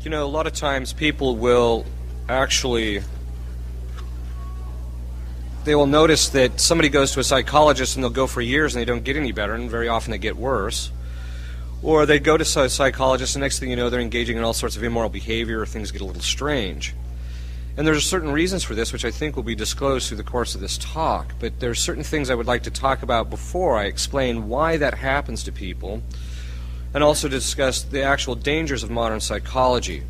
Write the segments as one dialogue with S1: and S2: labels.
S1: You know, a lot of times people will actually, they will notice that somebody goes to a psychologist and they'll go for years and they don't get any better, and very often they get worse. Or they go to a psychologist and next thing you know they're engaging in all sorts of immoral behavior, or things get a little strange. And there's certain reasons for this which I think will be disclosed through the course of this talk, but there's certain things I would like to talk about before I explain why that happens to people, and also to discuss the actual dangers of modern psychology.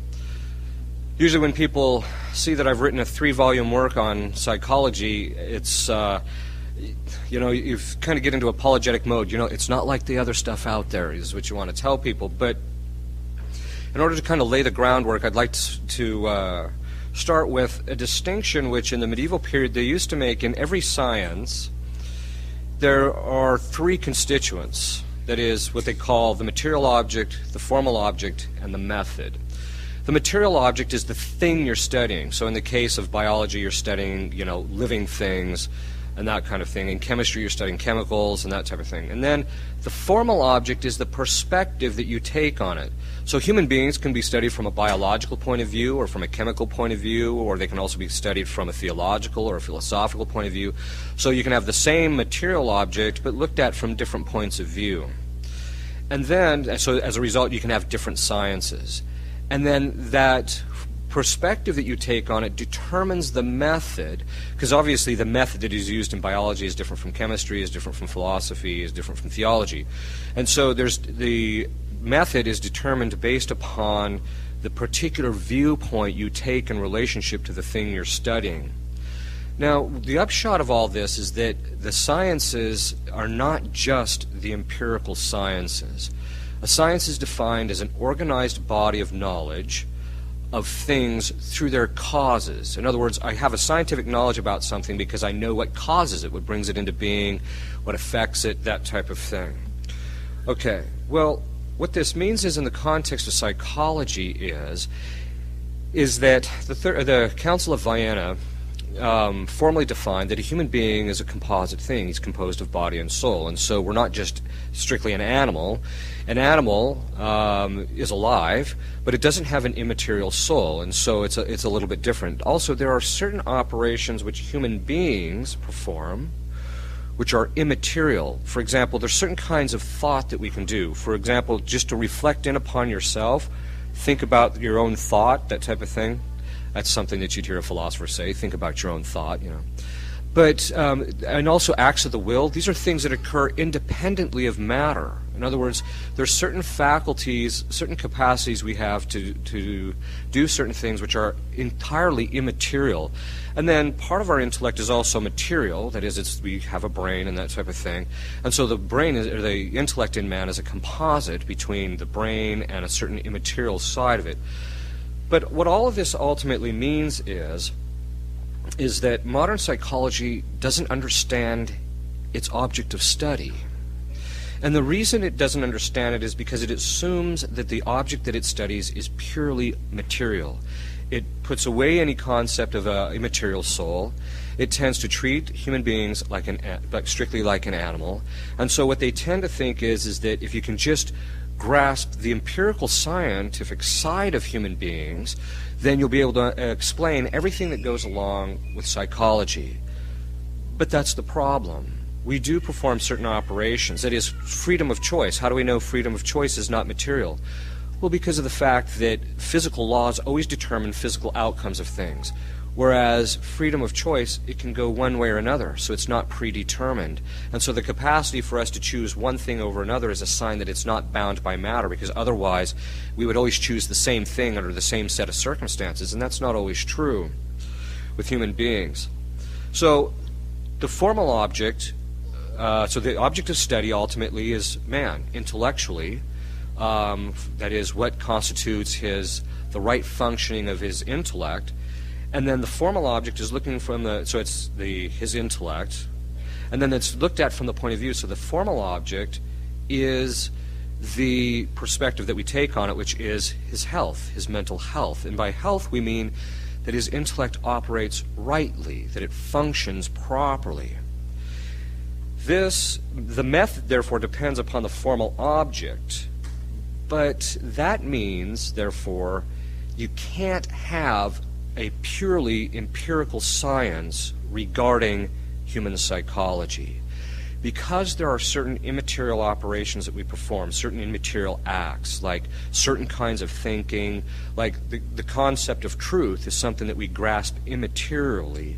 S1: Usually when people see that I've written a 3-volume work on psychology, it's, you kind of get into apologetic mode. It's not like the other stuff out there, is what you want to tell people. But in order to kind of lay the groundwork, I'd like to start with a distinction which in the medieval period they used to make in every science. There are 3 constituents. That is what they call the material object, the formal object, and the method. The material object is the thing you're studying. So in the case of biology, you're studying, living things and that kind of thing. In chemistry, you're studying chemicals and that type of thing. And then the formal object is the perspective that you take on it. So human beings can be studied from a biological point of view or from a chemical point of view, or they can also be studied from a theological or a philosophical point of view. So you can have the same material object but looked at from different points of view. And then, so as a result, you can have different sciences. And then that perspective that you take on it determines the method, because obviously the method that is used in biology is different from chemistry, is different from philosophy, is different from theology. And so the method is determined based upon the particular viewpoint you take in relationship to the thing you're studying. Now, the upshot of all this is that the sciences are not just the empirical sciences. A science is defined as an organized body of knowledge of things through their causes. In other words, I have a scientific knowledge about something because I know what causes it, what brings it into being, what affects it, that type of thing. Okay, well, what this means is in the context of psychology is that the Council of Vienna formally defined that a human being is a composite thing. He's composed of body and soul, and so we're not just strictly an animal. An animal is alive, but it doesn't have an immaterial soul, and so it's a little bit different. Also, there are certain operations which human beings perform which are immaterial. For example, there's certain kinds of thought that we can do. For example, just to reflect in upon yourself, think about your own thought, that type of thing. That's something that you'd hear a philosopher say, think about your own thought, But, and also acts of the will, these are things that occur independently of matter. In other words, there's certain faculties, certain capacities we have to do certain things which are entirely immaterial. And then part of our intellect is also material, that is, we have a brain and that type of thing. And so the brain, or the intellect in man is a composite between the brain and a certain immaterial side of it. But what all of this ultimately means is that modern psychology doesn't understand its object of study. And the reason it doesn't understand it is because it assumes that the object that it studies is purely material. It puts away any concept of a immaterial soul. It tends to treat human beings like strictly like an animal. And so what they tend to think is that if you can just grasp the empirical scientific side of human beings, then you'll be able to explain everything that goes along with psychology. But that's the problem. We do perform certain operations. That is, freedom of choice. How do we know freedom of choice is not material? Well, because of the fact that physical laws always determine physical outcomes of things. Whereas freedom of choice, it can go one way or another, so it's not predetermined. And so the capacity for us to choose one thing over another is a sign that it's not bound by matter, because otherwise we would always choose the same thing under the same set of circumstances, and that's not always true with human beings. So the formal object, so the object of study ultimately is man, intellectually. That is, what constitutes the right functioning of his intellect. And then the formal object is looking from his intellect, and then it's looked at from the point of view. So the formal object is the perspective that we take on it, which is his health, his mental health. And by health we mean that his intellect operates rightly, that it functions properly. The method, therefore, depends upon the formal object, but that means, therefore, you can't have a purely empirical science regarding human psychology, because there are certain immaterial operations that we perform, certain immaterial acts, like certain kinds of thinking, like the concept of truth is something that we grasp immaterially.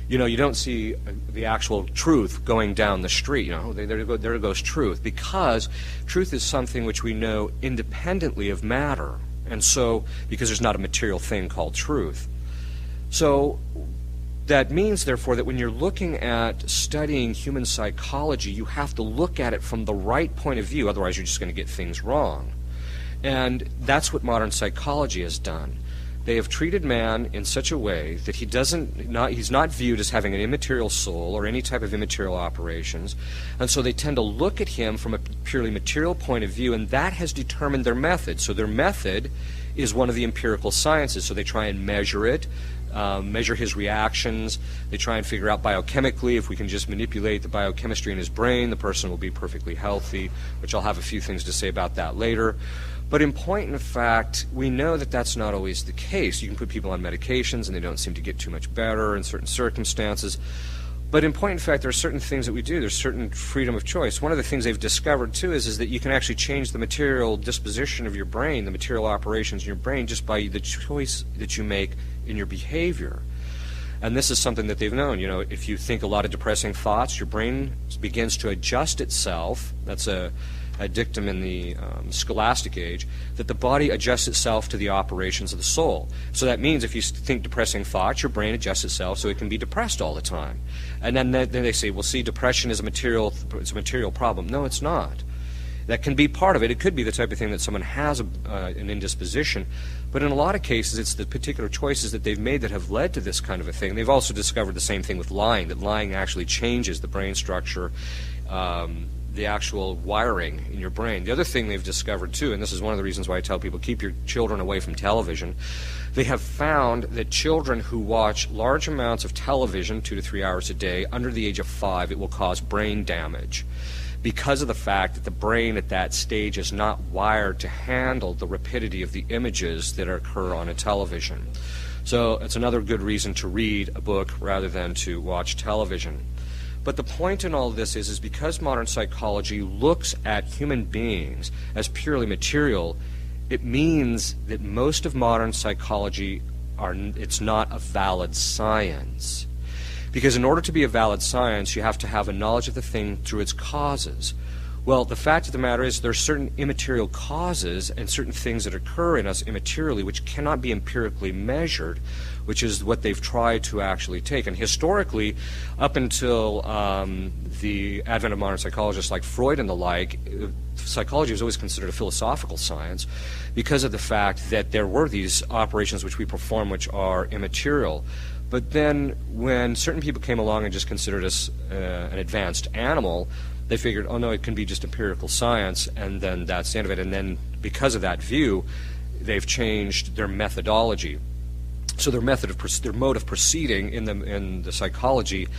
S1: You know, you don't see the actual truth going down the street. You know, there goes truth, because truth is something which we know independently of matter, and so because there's not a material thing called truth. So that means, therefore, that when you're looking at studying human psychology, you have to look at it from the right point of view, otherwise you're just going to get things wrong. And that's what modern psychology has done. They have treated man in such a way that he's not viewed as having an immaterial soul or any type of immaterial operations, and so they tend to look at him from a purely material point of view, and that has determined their method. So their method is one of the empirical sciences, so they try and measure it, measure his reactions. They try and figure out biochemically, if we can just manipulate the biochemistry in his brain, the person will be perfectly healthy, which I'll have a few things to say about that later. But in point and fact, we know that that's not always the case. You can put people on medications and they don't seem to get too much better in certain circumstances. But in point and fact, there are certain things that we do. There's certain freedom of choice. One of the things they've discovered, too, is that you can actually change the material disposition of your brain, the material operations in your brain, just by the choice that you make in your behavior. And this is something that they've known. You know, if you think a lot of depressing thoughts, your brain begins to adjust itself. That's a dictum in the scholastic age, that the body adjusts itself to the operations of the soul. So that means if you think depressing thoughts, your brain adjusts itself so it can be depressed all the time. And then they say, well, see, depression is a material problem. No, it's not. That can be part of it. It could be the type of thing that someone has an indisposition, but in a lot of cases it's the particular choices that they've made that have led to this kind of a thing. They've also discovered the same thing with lying, that lying actually changes the brain structure, the actual wiring in your brain. The other thing they've discovered too, and this is one of the reasons why I tell people keep your children away from television, they have found that children who watch large amounts of television, 2 to 3 hours a day, under the age of 5, it will cause brain damage, because of the fact that the brain at that stage is not wired to handle the rapidity of the images that occur on a television. So it's another good reason to read a book rather than to watch television. But the point in all this is because modern psychology looks at human beings as purely material, it means that most of modern psychology it's not a valid science. Because in order to be a valid science, you have to have a knowledge of the thing through its causes. Well, the fact of the matter is there are certain immaterial causes and certain things that occur in us immaterially which cannot be empirically measured, which is what they've tried to actually take. And historically, up until the advent of modern psychologists like Freud and the like, psychology was always considered a philosophical science because of the fact that there were these operations which we perform which are immaterial. But then when certain people came along and just considered us an advanced animal, they figured, oh no, it can be just empirical science, and then that's the end of it. And then because of that view, they've changed their methodology. So their mode of proceeding in the psychology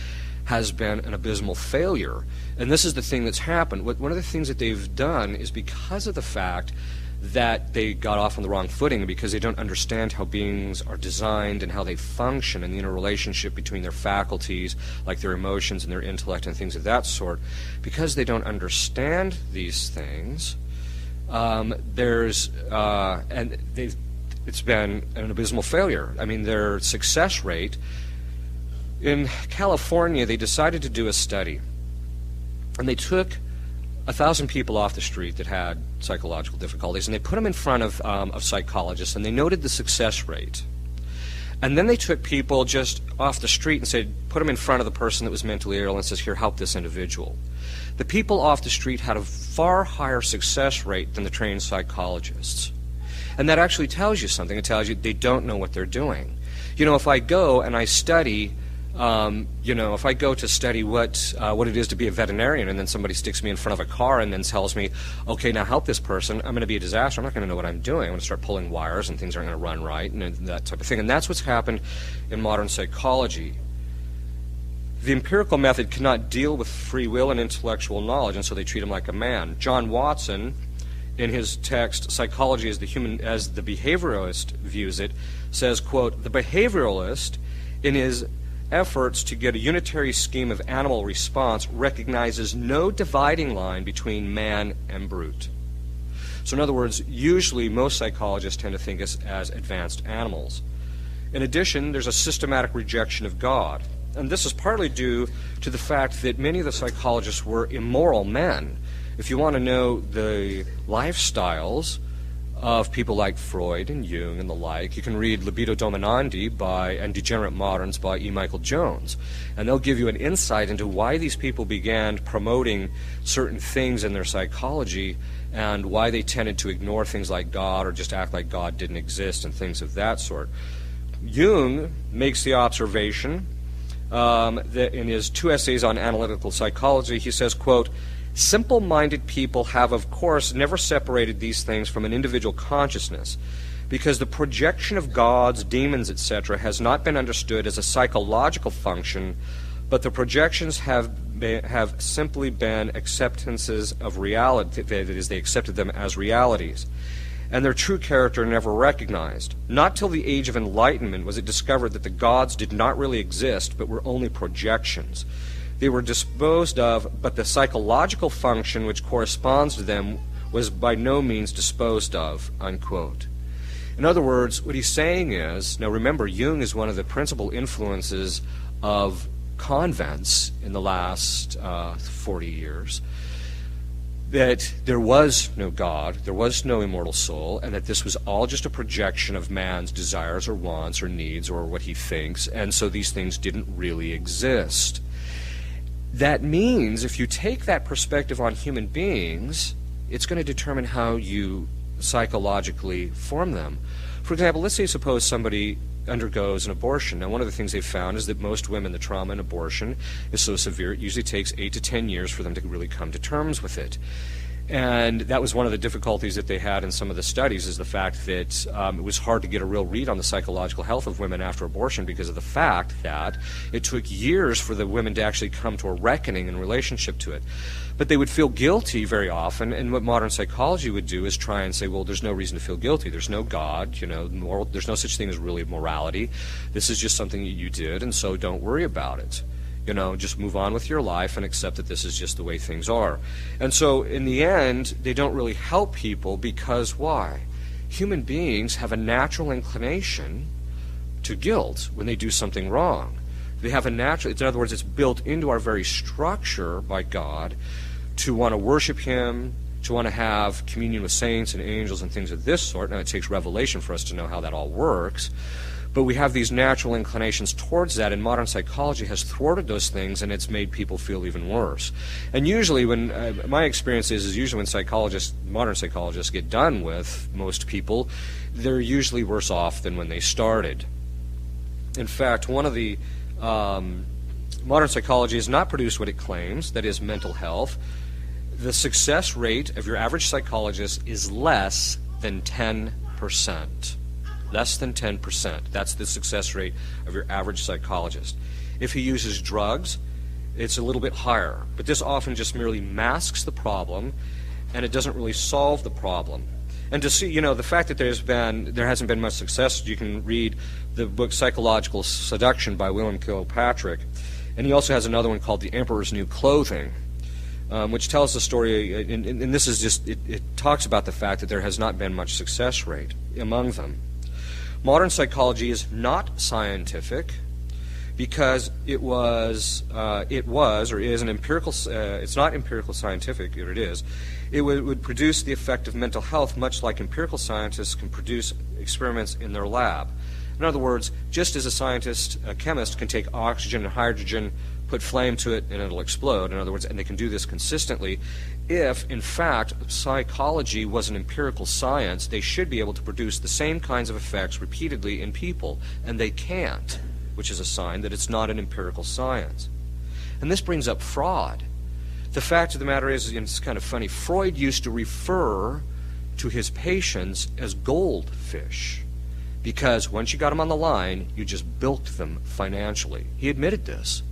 S1: has been an abysmal failure. And this is the thing that's happened. One of the things that they've done is because of the fact that they got off on the wrong footing, because they don't understand how beings are designed and how they function and the interrelationship between their faculties, like their emotions and their intellect and things of that sort. Because they don't understand these things, it's been an abysmal failure. I mean, their success rate in California, they decided to do a study, and they took 1,000 people off the street that had psychological difficulties, and they put them in front of psychologists, and they noted the success rate. And then they took people just off the street and said, put them in front of the person that was mentally ill and says, here, help this individual. The people off the street had a far higher success rate than the trained psychologists. And that actually tells you something. It tells you they don't know what they're doing. You know, if I go and I study if I go to study what it is to be a veterinarian, and then somebody sticks me in front of a car and then tells me, okay, now help this person, I'm going to be a disaster. I'm not going to know what I'm doing. I'm going to start pulling wires and things aren't going to run right and that type of thing. And that's what's happened in modern psychology. The empirical method cannot deal with free will and intellectual knowledge, and so they treat him like a man. John Watson in his text, Psychology as the Behavioralist Views It, says, quote, "The behavioralist, in his efforts to get a unitary scheme of animal response, recognizes no dividing line between man and brute." So in other words, usually most psychologists tend to think us as advanced animals. In addition, there's a systematic rejection of God. And this is partly due to the fact that many of the psychologists were immoral men. If you want to know the lifestyles of people like Freud and Jung and the like, you can read Libido Dominandi and Degenerate Moderns by E. Michael Jones. And they'll give you an insight into why these people began promoting certain things in their psychology and why they tended to ignore things like God or just act like God didn't exist and things of that sort. Jung makes the observation that in his 2 essays on analytical psychology, he says, quote, "Simple-minded people have, of course, never separated these things from an individual consciousness, because the projection of gods, demons, etc. has not been understood as a psychological function, but the projections have simply been acceptances of reality, that is, they accepted them as realities, and their true character never recognized. Not till the age of enlightenment was it discovered that the gods did not really exist, but were only projections. They were disposed of, but the psychological function which corresponds to them was by no means disposed of," unquote. In other words, what he's saying is, now remember, Jung is one of the principal influences of convents in the last 40 years, that there was no God, there was no immortal soul, and that this was all just a projection of man's desires or wants or needs or what he thinks, and so these things didn't really exist. That means if you take that perspective on human beings, it's going to determine how you psychologically form them. For example, let's say suppose somebody undergoes an abortion. Now, one of the things they've found is that most women, the trauma in abortion is so severe, it usually takes 8 to 10 years for them to really come to terms with it. And that was one of the difficulties that they had in some of the studies, is the fact that it was hard to get a real read on the psychological health of women after abortion because of the fact that it took years for the women to actually come to a reckoning in relationship to it. But they would feel guilty very often, and what modern psychology would do is try and say, well, there's no reason to feel guilty. There's no God, there's no such thing as really morality. This is just something that you did, and so don't worry about it. Just move on with your life and accept that this is just the way things are. And so in the end, they don't really help people because why? Human beings have a natural inclination to guilt when they do something wrong. They have in other words, it's built into our very structure by God to want to worship Him, to want to have communion with saints and angels and things of this sort. Now, it takes revelation for us to know how that all works. But we have these natural inclinations towards that, and modern psychology has thwarted those things, and it's made people feel even worse. And usually when, my experience is usually when modern psychologists get done with most people, they're usually worse off than when they started. In fact, one of the modern psychology has not produced what it claims, that is mental health. The success rate of your average psychologist is less than 10%. Less than 10%. That's the success rate of your average psychologist. If he uses drugs, it's a little bit higher. But this often just merely masks the problem, and it doesn't really solve the problem. And to see, the fact that there hasn't been much success, you can read the book Psychological Seduction by William Kilpatrick. And he also has another one called The Emperor's New Clothing, which tells the story, and this is just, it talks about the fact that there has not been much success rate among them. Modern psychology is not scientific because it was or is an empirical. It's not empirical scientific. It is. It would produce the effect of mental health, much like empirical scientists can produce experiments in their lab. In other words, just as a chemist can take oxygen and hydrogen, put flame to it, and it'll explode. In other words, and they can do this consistently. If, in fact, psychology was an empirical science, they should be able to produce the same kinds of effects repeatedly in people, and they can't, which is a sign that it's not an empirical science. And this brings up fraud. The fact of the matter is, and it's kind of funny, Freud used to refer to his patients as goldfish, because once you got them on the line, you just bilked them financially. He admitted this.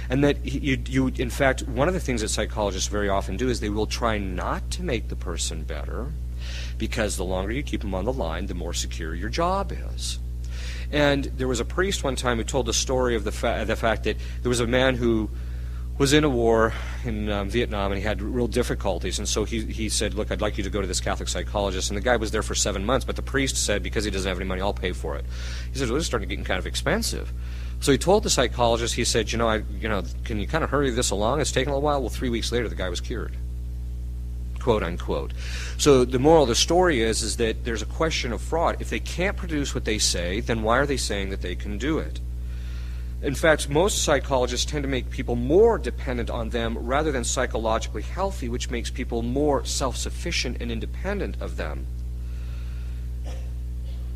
S1: And that in fact, one of the things that psychologists very often do is they will try not to make the person better, because the longer you keep them on the line, the more secure your job is. And there was a priest one time who told the story of the fact that there was a man who was in a war in Vietnam, and he had real difficulties, and so he said, look, I'd like you to go to this Catholic psychologist, and the guy was there for 7 months, but the priest said, because he doesn't have any money, I'll pay for it. He said, well, this is starting to get kind of expensive. So he told the psychologist, he said, can you kind of hurry this along? It's taking a little while. Well, 3 weeks later, the guy was cured, quote unquote. So the moral of the story is that there's a question of fraud. If they can't produce what they say, then why are they saying that they can do it? In fact, most psychologists tend to make people more dependent on them rather than psychologically healthy, which makes people more self-sufficient and independent of them.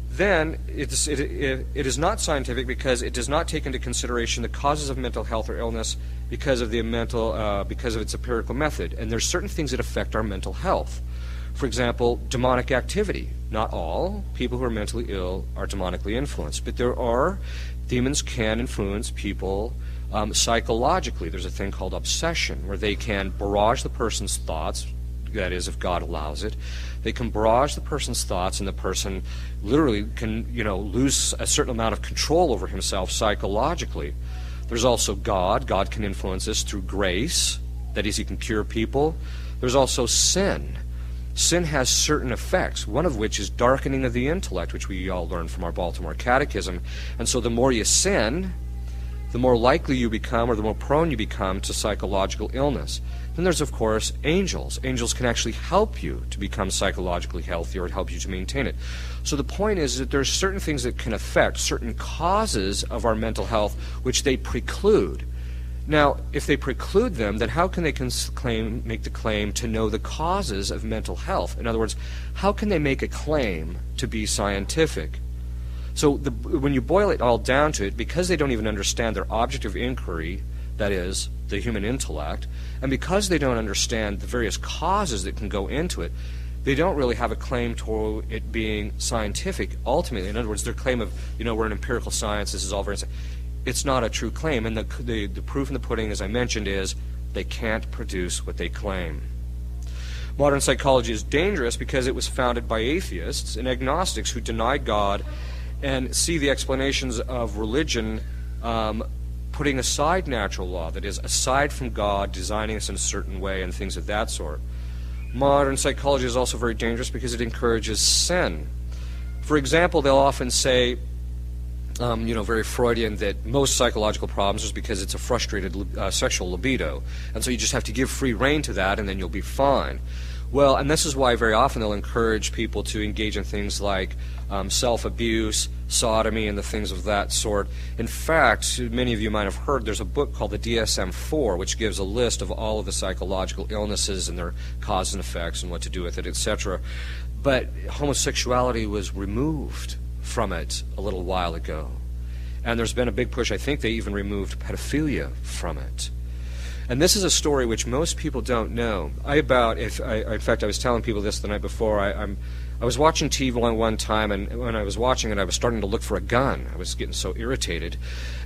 S1: Then it is not scientific because it does not take into consideration the causes of mental health or illness because of its empirical method. And there's certain things that affect our mental health. For example, demonic activity. Not all people who are mentally ill are demonically influenced, but demons can influence people psychologically. There's a thing called obsession, where they can barrage the person's thoughts, that is, if God allows it. They can barrage the person's thoughts, and the person literally can, lose a certain amount of control over himself psychologically. There's also God. God can influence us through grace. That is, he can cure people. There's also sin. Sin has certain effects, one of which is darkening of the intellect, which we all learned from our Baltimore Catechism. And so the more you sin, the more likely you become, or the more prone you become to psychological illness. Then there's, of course, angels. Angels can actually help you to become psychologically healthy or help you to maintain it. So the point is that there's certain things that can affect certain causes of our mental health which they preclude. Now, if they preclude them, then how can they make the claim to know the causes of mental health? In other words, how can they make a claim to be scientific? So when you boil it all down to it, because they don't even understand their object of inquiry, that is, the human intellect, and because they don't understand the various causes that can go into it, they don't really have a claim to it being scientific ultimately. In other words, their claim of, we're an empirical science, this is all very... It's not a true claim, and the proof in the pudding, as I mentioned, is they can't produce what they claim. Modern psychology is dangerous because it was founded by atheists and agnostics who deny God and see the explanations of religion putting aside natural law, that is, aside from God designing us in a certain way and things of that sort. Modern psychology is also very dangerous because it encourages sin. For example, they'll often say, very Freudian, that most psychological problems is because it's a frustrated sexual libido. And so you just have to give free rein to that and then you'll be fine. Well, and this is why very often they'll encourage people to engage in things like self-abuse, sodomy, and the things of that sort. In fact, many of you might have heard, there's a book called the DSM-4, which gives a list of all of the psychological illnesses and their causes and effects and what to do with it, etc. But homosexuality was removed from it a little while ago. And there's been a big push. I think they even removed pedophilia from it. And this is a story which most people don't know. In fact, I was telling people this the night before. I was watching TV one time, and when I was watching it, I was starting to look for a gun. I was getting so irritated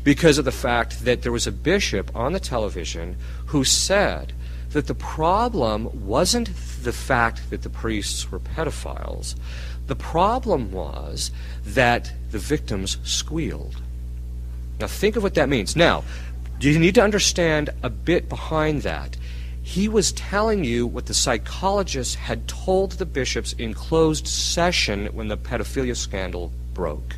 S1: because of the fact that there was a bishop on the television who said that the problem wasn't the fact that the priests were pedophiles. The problem was that the victims squealed. Now think of what that means. Now, you need to understand a bit behind that. He was telling you what the psychologists had told the bishops in closed session when the pedophilia scandal broke.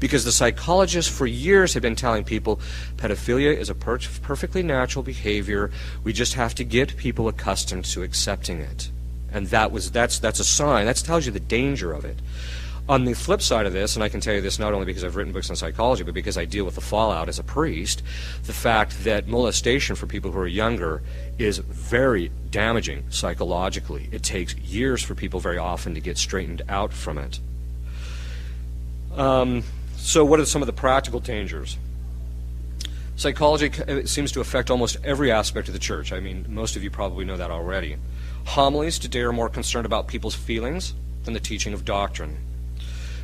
S1: Because the psychologists for years had been telling people pedophilia is a perfectly natural behavior. We just have to get people accustomed to accepting it. And that's a sign. That tells you the danger of it. On the flip side of this, and I can tell you this not only because I've written books on psychology, but because I deal with the fallout as a priest, the fact that molestation for people who are younger is very damaging psychologically. It takes years for people very often to get straightened out from it. So what are some of the practical dangers? Psychology seems to affect almost every aspect of the church. I mean, most of you probably know that already. Homilies today are more concerned about people's feelings than the teaching of doctrine.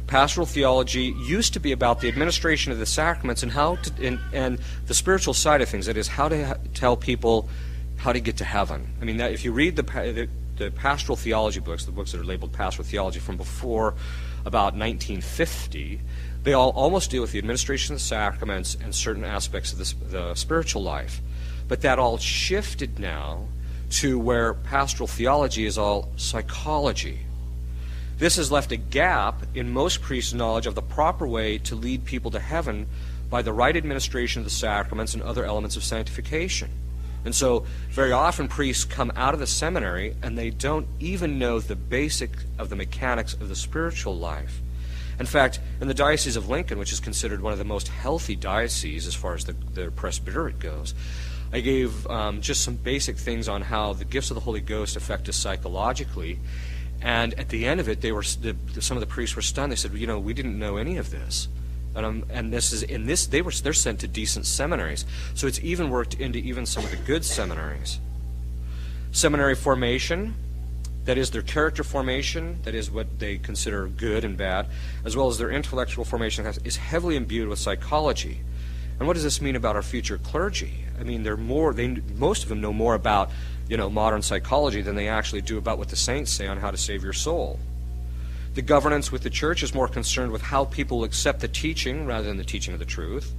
S1: Pastoral theology used to be about the administration of the sacraments and the spiritual side of things. That is, how to tell people how to get to heaven. I mean, if you read the pastoral theology books, the books that are labeled pastoral theology from before about 1950, they all almost deal with the administration of the sacraments and certain aspects of the spiritual life. But that all shifted now to where pastoral theology is all psychology. This has left a gap in most priests' knowledge of the proper way to lead people to heaven by the right administration of the sacraments and other elements of sanctification. And so very often priests come out of the seminary and they don't even know the basic of the mechanics of the spiritual life. In fact, in the Diocese of Lincoln, which is considered one of the most healthy dioceses as far as the presbyterate goes, I gave just some basic things on how the gifts of the Holy Ghost affect us psychologically. And at the end of it, some of the priests were stunned. They said, we didn't know any of this. And they're sent to decent seminaries. So it's even worked into even some of the good seminaries. Seminary formation, that is their character formation, that is what they consider good and bad, as well as their intellectual formation is heavily imbued with psychology. And what does this mean about our future clergy? I mean, most of them know more about, modern psychology than they actually do about what the saints say on how to save your soul. The governance with the church is more concerned with how people accept the teaching rather than the teaching of the truth.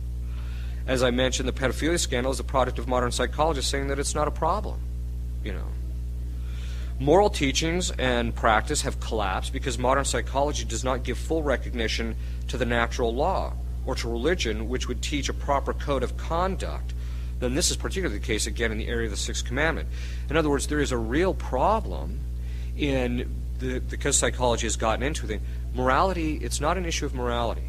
S1: As I mentioned, the pedophilia scandal is the product of modern psychologists saying that it's not a problem, Moral teachings and practice have collapsed because modern psychology does not give full recognition to the natural law or to religion, which would teach a proper code of conduct. Then this is particularly the case, again, in the area of the Sixth Commandment. In other words, there is a real problem because psychology has gotten into it. Morality, it's not an issue of morality.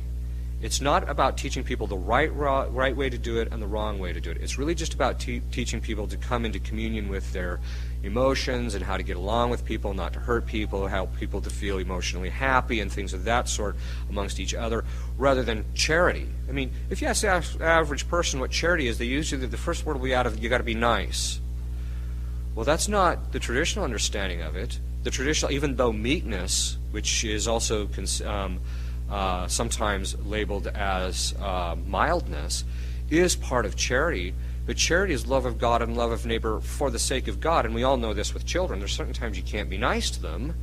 S1: It's not about teaching people the right way to do it and the wrong way to do it. It's really just about teaching people to come into communion with their emotions and how to get along with people, not to hurt people, help people to feel emotionally happy and things of that sort amongst each other, rather than charity. I mean, if you ask the average person what charity is, they usually, the first word will be out of, you got to be nice. Well, that's not the traditional understanding of it. The traditional, even though meekness, which is also sometimes labeled as mildness, is part of charity. But charity is love of God and love of neighbor for the sake of God, and we all know this with children. There's certain times you can't be nice to them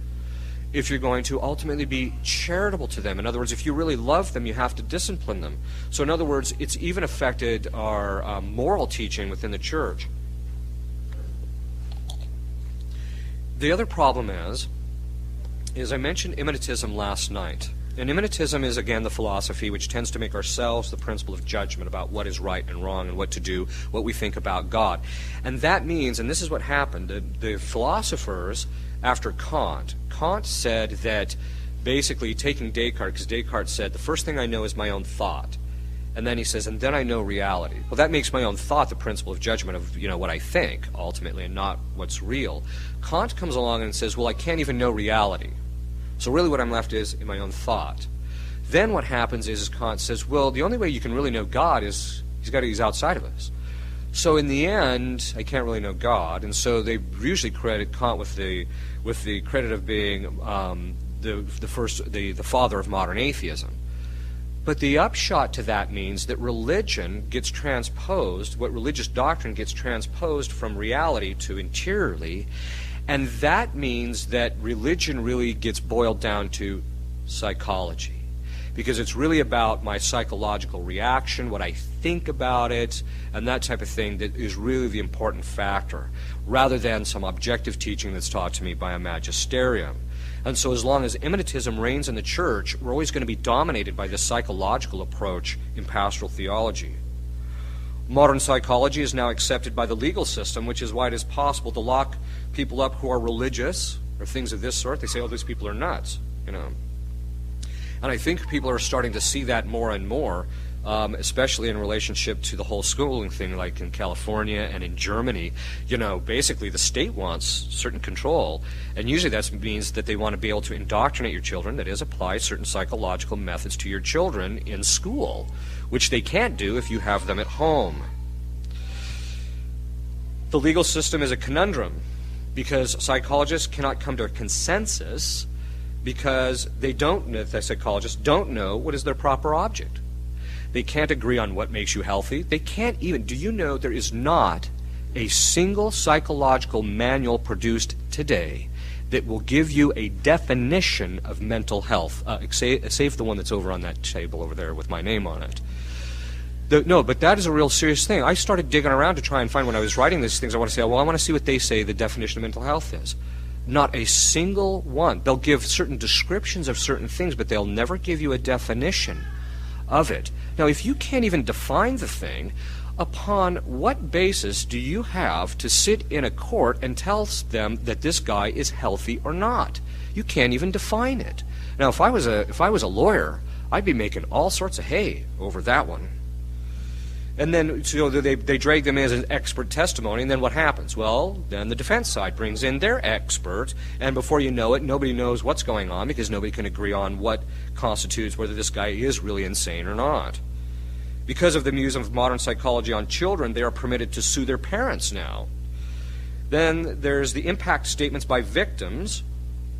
S1: if you're going to ultimately be charitable to them. In other words, if you really love them, you have to discipline them. So in other words, it's even affected our moral teaching within the church. The other problem is I mentioned immanentism last night. And immanentism is, again, the philosophy which tends to make ourselves the principle of judgment about what is right and wrong and what to do, what we think about God. And that means, and this is what happened, the philosophers, after Kant said that basically taking Descartes, because Descartes said, the first thing I know is my own thought. And then he says, and then I know reality. Well, that makes my own thought the principle of judgment of, what I think, ultimately, and not what's real. Kant comes along and says, well, I can't even know reality. So really what I'm left is in my own thought. Then what happens is Kant says, well, the only way you can really know God is he's outside of us. So in the end, I can't really know God, and so they usually credit Kant with the credit of being the father of modern atheism. But the upshot to that means that religion gets transposed, what religious doctrine gets transposed from reality to interiorly, and that means that religion really gets boiled down to psychology. Because it's really about my psychological reaction, what I think about it, and that type of thing that is really the important factor, rather than some objective teaching that's taught to me by a magisterium. And so as long as immanentism reigns in the church, we're always going to be dominated by this psychological approach in pastoral theology. Modern psychology is now accepted by the legal system, which is why it is possible to lock people up who are religious, or things of this sort. They say, oh, these people are nuts, And I think people are starting to see that more and more, especially in relationship to the whole schooling thing, like in California and in Germany. Basically the state wants certain control, and usually that means that they want to be able to indoctrinate your children, that is, apply certain psychological methods to your children in school, which they can't do if you have them at home. The legal system is a conundrum, because psychologists cannot come to a consensus because the psychologists don't know what is their proper object. They can't agree on what makes you healthy. They can't even, do you know there is not a single psychological manual produced today that will give you a definition of mental health. Save the one that's over on that table over there with my name on it. No, but that is a real serious thing. I started digging around to try and find, when I was writing these things, I want to say, well, I want to see what they say the definition of mental health is. Not a single one. They'll give certain descriptions of certain things, but they'll never give you a definition of it. Now, if you can't even define the thing, upon what basis do you have to sit in a court and tell them that this guy is healthy or not? You can't even define it. Now, if I was a lawyer, I'd be making all sorts of hay over that one. And then so they drag them in as an expert testimony, and then what happens? Well, then the defense side brings in their expert, and before you know it, nobody knows what's going on because nobody can agree on what constitutes whether this guy is really insane or not. Because of the Museum of Modern Psychology on children, they are permitted to sue their parents now. Then there's the impact statements by victims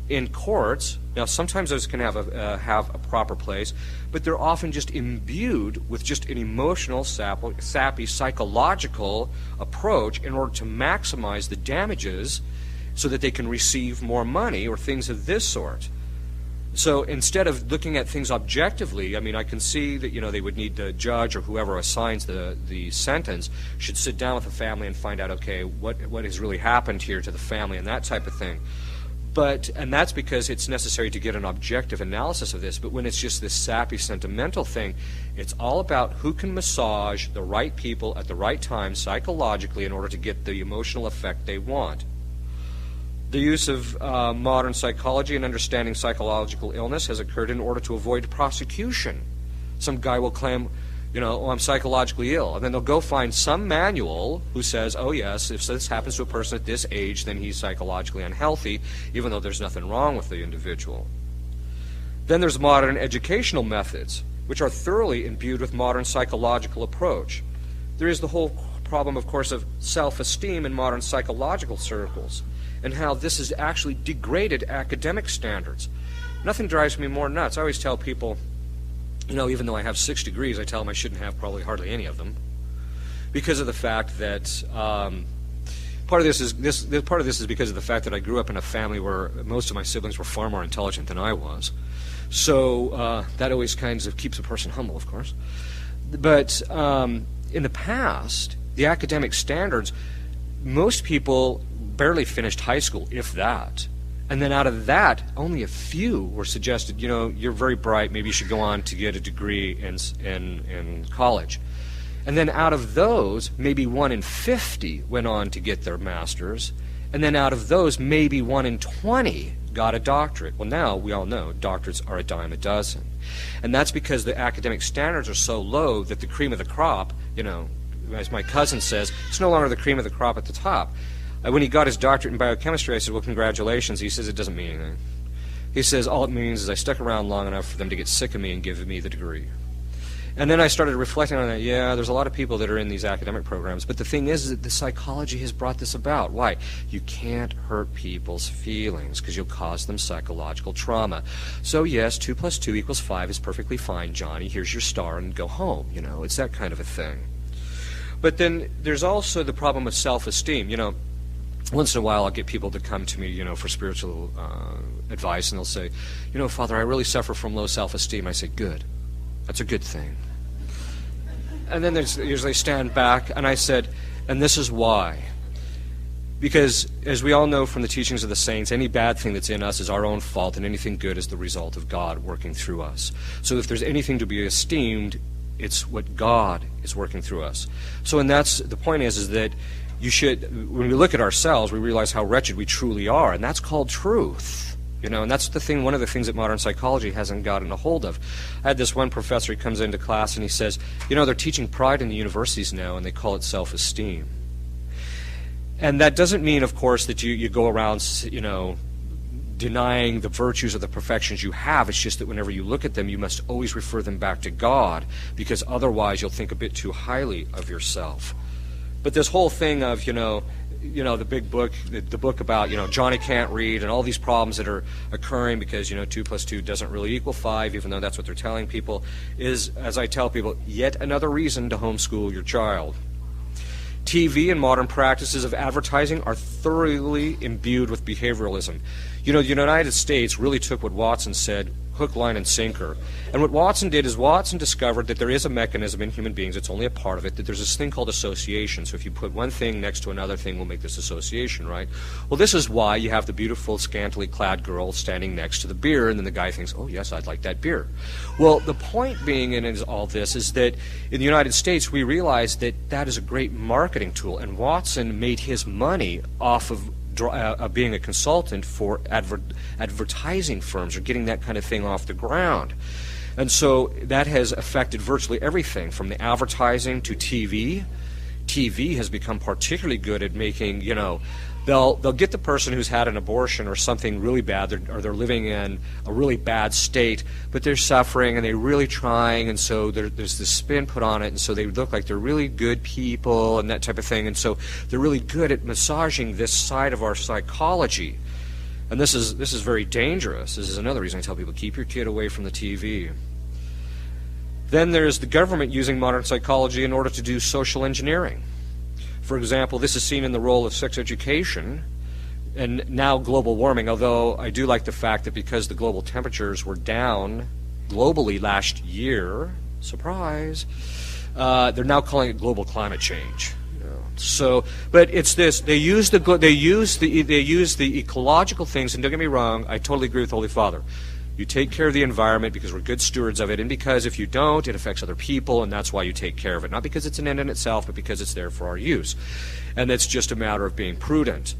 S1: in courts. Now, sometimes those can have a proper place, but they're often just imbued with just an emotional, sappy, psychological approach in order to maximize the damages so that they can receive more money or things of this sort. So instead of looking at things objectively, I mean, I can see that, they would need the judge or whoever assigns the sentence should sit down with the family and find out, okay, what has really happened here to the family and that type of thing. And that's because it's necessary to get an objective analysis of this. But when it's just this sappy, sentimental thing, it's all about who can massage the right people at the right time psychologically in order to get the emotional effect they want. The use of modern psychology and understanding psychological illness has occurred in order to avoid prosecution. Some guy will claim, I'm psychologically ill. And then they'll go find some manual who says, oh yes, if this happens to a person at this age, then he's psychologically unhealthy, even though there's nothing wrong with the individual. Then there's modern educational methods, which are thoroughly imbued with modern psychological approach. There is the whole problem, of course, of self-esteem in modern psychological circles, and how this has actually degraded academic standards. Nothing drives me more nuts. I always tell people, even though I have 6 degrees, I tell them I shouldn't have probably hardly any of them, because of the fact that part of this is because of the fact that I grew up in a family where most of my siblings were far more intelligent than I was. So that always kind of keeps a person humble, of course. But in the past, the academic standards, most people barely finished high school, if that. And then out of that, only a few were suggested, you're very bright, maybe you should go on to get a degree in college. And then out of those, maybe 1 in 50 went on to get their master's. And then out of those, maybe 1 in 20 got a doctorate. Well, now we all know doctorates are a dime a dozen. And that's because the academic standards are so low that the cream of the crop, as my cousin says, it's no longer the cream of the crop at the top. When he got his doctorate in biochemistry, I said, well, congratulations. He says, it doesn't mean anything. He says, all it means is I stuck around long enough for them to get sick of me and give me the degree. And then I started reflecting on that. Yeah, there's a lot of people that are in these academic programs. But the thing is that the psychology has brought this about. Why? You can't hurt people's feelings because you'll cause them psychological trauma. So yes, 2 + 2 = 5 is perfectly fine, Johnny. Here's your star and go home. It's that kind of a thing. But then there's also the problem of self-esteem. Once in a while I'll get people to come to me, for spiritual advice, and they'll say, Father, I really suffer from low self-esteem. I say, good. That's a good thing. And then usually they stand back, and I said, and this is why. Because, as we all know from the teachings of the saints, any bad thing that's in us is our own fault, and anything good is the result of God working through us. So if there's anything to be esteemed, it's what God is working through us. So, and that's, the point is that you should, when we look at ourselves, we realize how wretched we truly are, and that's called truth. And that's the thing, one of the things that modern psychology hasn't gotten a hold of. I had this one professor, he comes into class and he says, they're teaching pride in the universities now, and they call it self-esteem. And that doesn't mean, of course, that you go around, denying the virtues or the perfections you have. It's just that whenever you look at them, you must always refer them back to God, because otherwise you'll think a bit too highly of yourself. But this whole thing of, the big book, the book about, Johnny can't read and all these problems that are occurring because, 2 + 2 doesn't really equal 5, even though that's what they're telling people, is, as I tell people, yet another reason to homeschool your child. TV and modern practices of advertising are thoroughly imbued with behavioralism. You know, the United States really took what Watson said, hook, line, and sinker. And what Watson did is Watson discovered that there is a mechanism in human beings, it's only a part of it, that there's this thing called association. So if you put one thing next to another thing, will make this association, right? Well, this is why you have the beautiful, scantily clad girl standing next to the beer, and then the guy thinks, oh, yes, I'd like that beer. Well, the point being in all this is that in the United States, we realized that that is a great marketing tool, and Watson made his money off of being a consultant for advertising firms or getting that kind of thing off the ground. And so that has affected virtually everything from the advertising to TV. TV has become particularly good at making, you know, they'll get the person who's had an abortion or something really bad, or they're living in a really bad state, but they're suffering and they're really trying, and so there's this spin put on it, and so they look like they're really good people and that type of thing, and so they're really good at massaging this side of our psychology. And this is very dangerous. This is another reason I tell people, keep your kid away from the TV. Then there's the government using modern psychology in order to do social engineering. For example, this is seen in the role of sex education and now global warming, although I do like the fact that because the global temperatures were down globally last year, surprise, they're now calling it global climate change. So, but it's this, they use the ecological things, and don't get me wrong, I totally agree with Holy Father. You take care of the environment because we're good stewards of it, and because if you don't, it affects other people, and that's why you take care of it. Not because it's an end in itself, but because it's there for our use. And it's just a matter of being prudent.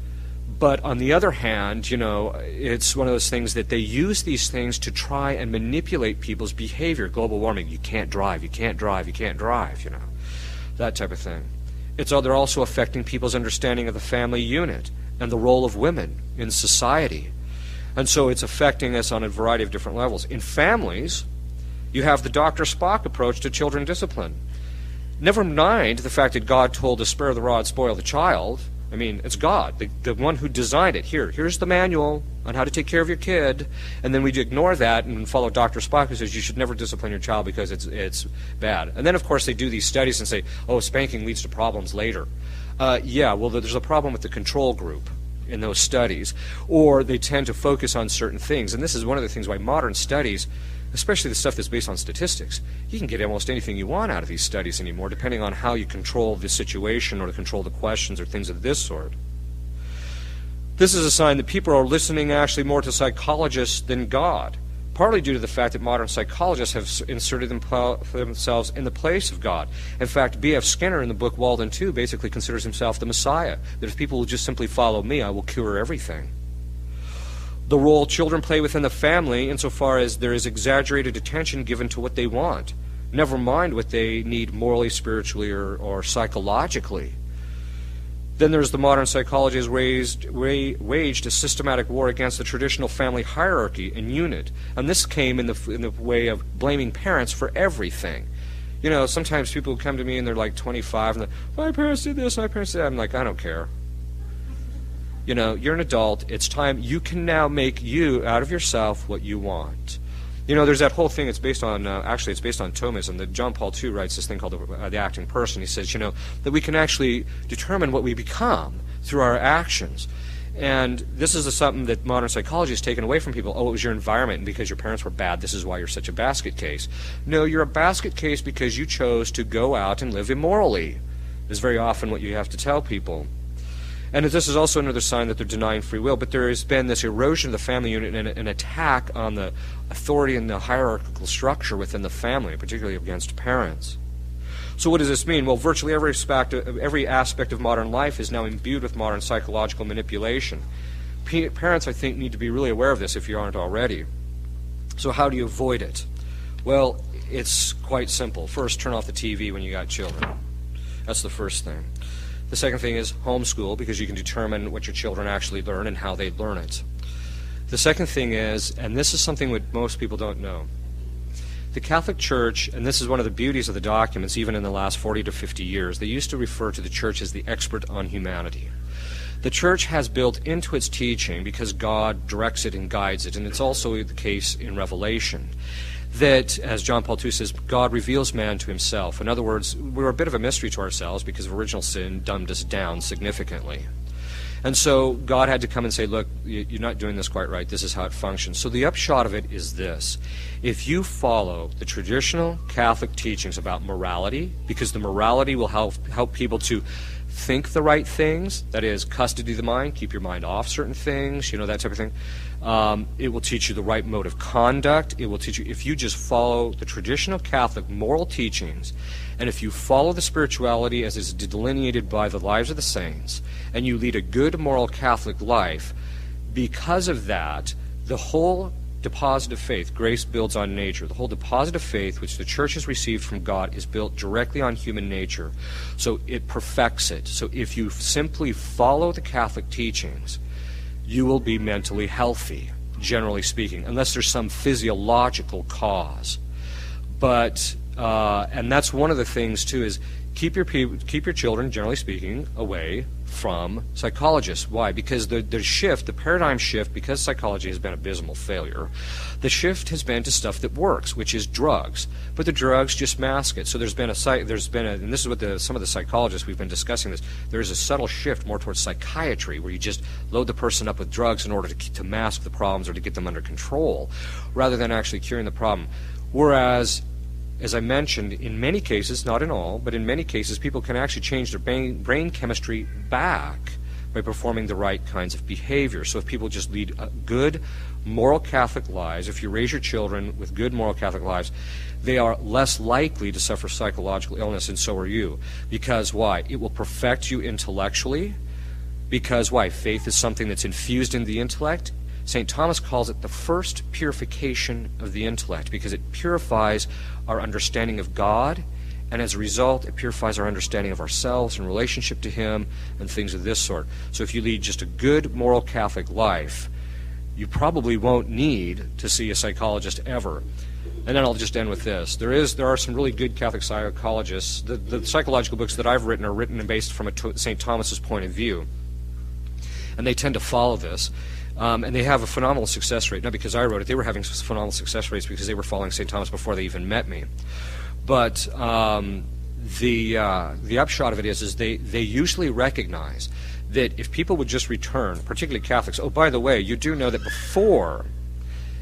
S1: But on the other hand, you know, it's one of those things that they use these things to try and manipulate people's behavior. Global warming, you can't drive, you can't drive, you can't drive, you know, that type of thing. They're also affecting people's understanding of the family unit and the role of women in society. And so it's affecting us on a variety of different levels. In families, you have the Dr. Spock approach to children discipline. Never mind the fact that God told to spare the rod, spoil the child. I mean, it's God, the one who designed it. Here's the manual on how to take care of your kid. And then we ignore that and follow Dr. Spock, who says you should never discipline your child because it's bad. And then, of course, they do these studies and say, oh, spanking leads to problems later. Yeah, well, there's a problem with the control group in those studies, or they tend to focus on certain things. And this is one of the things why modern studies, especially the stuff that's based on statistics, you can get almost anything you want out of these studies anymore, depending on how you control the situation or to control the questions or things of this sort. This is a sign that people are listening actually more to psychologists than God, partly due to the fact that modern psychologists have inserted themselves in the place of God. In fact, B.F. Skinner in the book Walden 2 basically considers himself the Messiah, that if people will just simply follow me, I will cure everything. The role children play within the family, insofar as there is exaggerated attention given to what they want, never mind what they need morally, spiritually, or psychologically. Then there's the modern psychology has waged a systematic war against the traditional family hierarchy and unit. And this came in the way of blaming parents for everything. You know, sometimes people come to me and they're like 25 and my parents did this, my parents did that. I'm like, I don't care. You know, you're an adult. It's time. You can now make you out of yourself what you want. You know, there's that whole thing. It's based on, actually, it's based on Thomism. That John Paul II writes this thing called the acting person. He says, you know, that we can actually determine what we become through our actions. And this is something that modern psychology has taken away from people. Oh, it was your environment, and because your parents were bad, this is why you're such a basket case. No, you're a basket case because you chose to go out and live immorally, is very often what you have to tell people. And this is also another sign that they're denying free will, but there has been this erosion of the family unit and an attack on the authority and the hierarchical structure within the family, particularly against parents. So what does this mean? Well, virtually every aspect of modern life is now imbued with modern psychological manipulation. Parents, I think, need to be really aware of this if you aren't already. So how do you avoid it? Well, it's quite simple. First, turn off the TV when you got children. That's the first thing. The second thing is homeschool, because you can determine what your children actually learn and how they learn it. The second thing is, and this is something that most people don't know, the Catholic Church, and this is one of the beauties of the documents, even in the last 40 to 50 years, they used to refer to the Church as the expert on humanity. The church has built into its teaching, because God directs it and guides it, and it's also the case in Revelation, that, as John Paul II says, God reveals man to himself. In other words, we're a bit of a mystery to ourselves because original sin dumbed us down significantly. And so God had to come and say, look, you're not doing this quite right. This is how it functions. So the upshot of it is this. If you follow the traditional Catholic teachings about morality, because the morality will help people to think the right things, that is, custody the mind, keep your mind off certain things, that type of thing. It will teach you the right mode of conduct. It will teach you, if you just follow the traditional Catholic moral teachings, and if you follow the spirituality as is delineated by the lives of the saints, and you lead a good moral Catholic life, because of that, the whole deposit of faith, grace builds on nature. The whole deposit of faith which the church has received from God is built directly on human nature. So it perfects it. So if you simply follow the Catholic teachings, you will be mentally healthy, generally speaking, unless there's some physiological cause. But and that's one of the things too, is keep your children, generally speaking, away from psychologists. Why? Because the paradigm shift, because psychology has been an abysmal failure, the shift has been to stuff that works, which is drugs. But the drugs just mask it. So and this is what some of the psychologists we've been discussing this. There is a subtle shift more towards psychiatry, where you just load the person up with drugs in order to mask the problems or to get them under control, rather than actually curing the problem. Whereas, as I mentioned, in many cases, not in all, but in many cases, people can actually change their brain chemistry back by performing the right kinds of behavior. So if people just lead good moral Catholic lives, if you raise your children with good moral Catholic lives, they are less likely to suffer psychological illness, and so are you. Because why? It will perfect you intellectually. Because why? Faith is something that's infused in the intellect. St. Thomas calls it the first purification of the intellect, because it purifies our understanding of God, and as a result, it purifies our understanding of ourselves in relationship to Him and things of this sort. So if you lead just a good moral Catholic life, you probably won't need to see a psychologist ever. And then I'll just end with this. There are some really good Catholic psychologists. The psychological books that I've written are written and based from St. Thomas's point of view, and they tend to follow this. And they have a phenomenal success rate. Not because I wrote it. They were having phenomenal success rates because they were following St. Thomas before they even met me. But the upshot of it is they usually recognize that if people would just return, particularly Catholics. Oh, by the way, you do know that before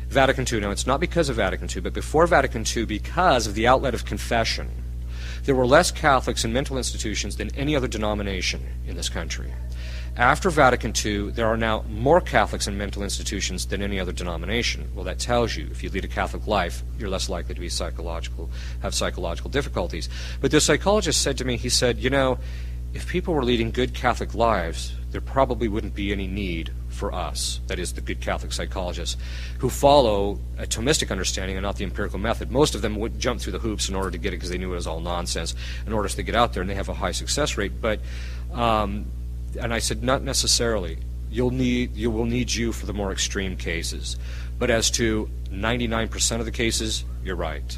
S1: Vatican II, now it's not because of Vatican II, but before Vatican II, because of the outlet of confession, there were less Catholics in mental institutions than any other denomination in this country. After Vatican II, there are now more Catholics in mental institutions than any other denomination. Well, that tells you if you lead a Catholic life, you're less likely to have psychological difficulties. But the psychologist said to me, he said, if people were leading good Catholic lives, there probably wouldn't be any need for us, that is, the good Catholic psychologists, who follow a Thomistic understanding and not the empirical method. Most of them would jump through the hoops in order to get it because they knew it was all nonsense in order to get out there, and they have a high success rate. But and I said, not necessarily. You will need you for the more extreme cases. But as to 99% of the cases, you're right.